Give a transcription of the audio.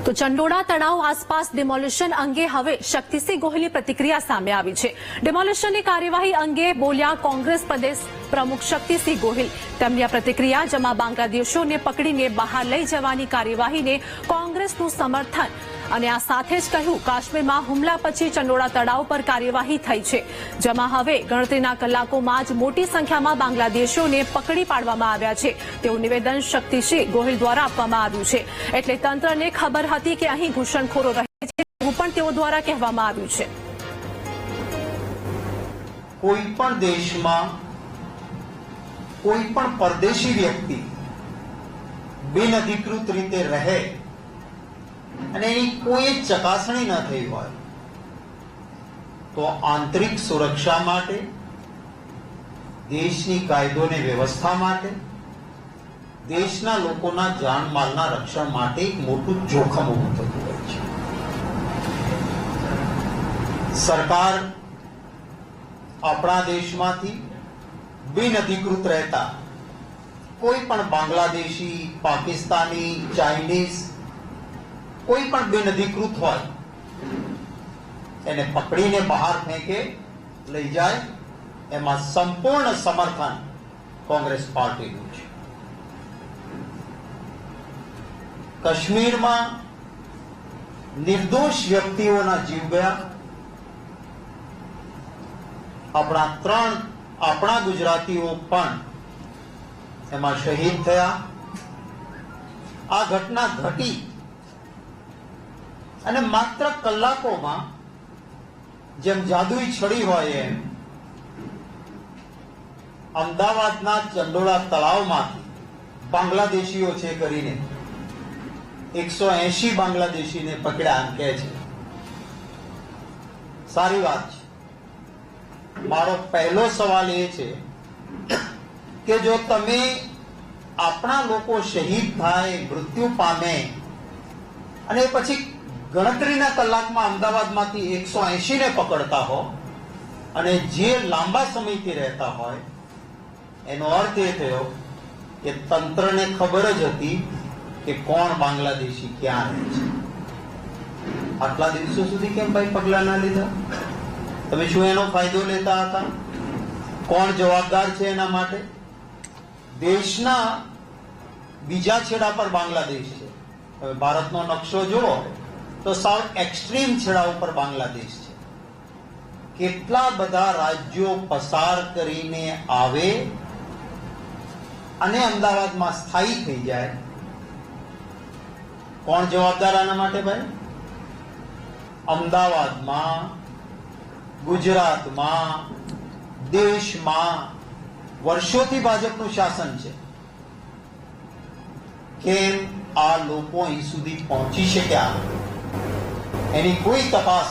તો ચંડોળા તળાવ આસપાસ ડિમોલિશન અંગે હવે શક્તિસિંહ ગોહિલની પ્રતિક્રિયા સામે આવી છે. ડિમોલિશનની કાર્યવાહી અંગે બોલ્યા કોંગ્રેસ પ્રદેશ પ્રમુખ શક્તિસિંહ ગોહિલ. તેમની આ પ્રતિક્રિયા જેમાં બાંગ્લાદેશીઓને પકડીને બહાર લઈ જવાની કાર્યવાહીને કોંગ્રેસનું સમર્થન અને આ સાથે જ કહ્યું કાશ્મીરમાં હુમલા પછી ચંડોળા તળાવ પર કાર્યવાહી થઈ છે, જેમાં હવે ગણતરીના કલાકોમાં જ મોટી સંખ્યામાં બાંગ્લાદેશીઓને પકડી પાડવામાં આવ્યા છે તેવું નિવેદન શક્તિસિંહ ગોહિલ દ્વારા આપવામાં આવ્યું છે. એટલે તંત્રને ખબર હતી કે અહીં ઘૂસણખોરો રહે છે એવું પણ તેઓ દ્વારા કહેવામાં આવ્યું છે. કોઈ પણ દેશમાં કોઈ પણ પરદેશી વ્યક્તિ બિનઅધિકૃત રીતે રહે અને એની કોઈ ચકાસણી ન થઈ હોય તો આંતરિક સુરક્ષા માટે, દેશની કાયદો અને વ્યવસ્થા માટે, દેશના લોકોના જાનમાલના રક્ષણ માટે એક મોટું જોખમ ઊભું થતું હોય છે. સરકાર આપણા દેશમાંથી બિનઅધિકૃત રહેતા કોઈ પણ બાંગ્લાદેશી, પાકિસ્તાની, ચાઇનીઝ કોઈ પણ બિનઅધિકૃત હોય એને પકડીને બહાર ફેંકે, લઈ જાય, એમાં સંપૂર્ણ સમર્થન કોંગ્રેસ પાર્ટીનું છે. કાશ્મીરમાં નિર્દોષ વ્યક્તિઓના જીવ ગયા. આપણા ગુજરાતીઓ પણ એમાં શહીદ થયા. આ ઘટના ઘટી અને માત્ર કલાકોમાં જેમ જાદુઈ છડી હોય એમ અમદાવાદના ચંડોળા તળાવમાંથી બાંગ્લાદેશીઓ છે કરીને 180 બાંગ્લાદેશીને પકડ્યા એમ કહે છે. સારી વાત છે. મારો પહેલો સવાલ એ છે કે જો તમે આપણા લોકો શહીદ થાય, મૃત્યુ પામે અને પછી ગણતરીના કલાકમાં અમદાવાદમાંથી 180 ને પકડતા હો અને જે લાંબા સમયથી રહેતા હોય, એનો અર્થ એ થયો કે તંત્રને ખબર જ હતી કે કોણ બાંગ્લાદેશી ક્યાં રહે છે. આટલા દિવસો સુધી કેમ ભાઈ પગલા ના લીધા? તમે શું એનો ફાયદો લેતા હતા? કોણ જવાબદાર છે એના માટે? દેશના બીજા છેડા પર બાંગ્લાદેશ છે. હવે ભારતનો નકશો જુઓ તો સાવ એક્સ્ટ્રીમ છેડા ઉપર બાંગ્લાદેશ છે. કેટલા બધા રાજ્યો પસાર કરીને આવે અને અમદાવાદમાં સ્થાયી થઈ જાય. કોણ જવાબદાર આના માટે ભાઈ? અમદાવાદમાં, ગુજરાતમાં, દેશમાં વર્ષોથી ભાજપનું શાસન છે. કેમ આ લોકો અહીં સુધી પહોંચી શક્યા એની કોઈ તપાસ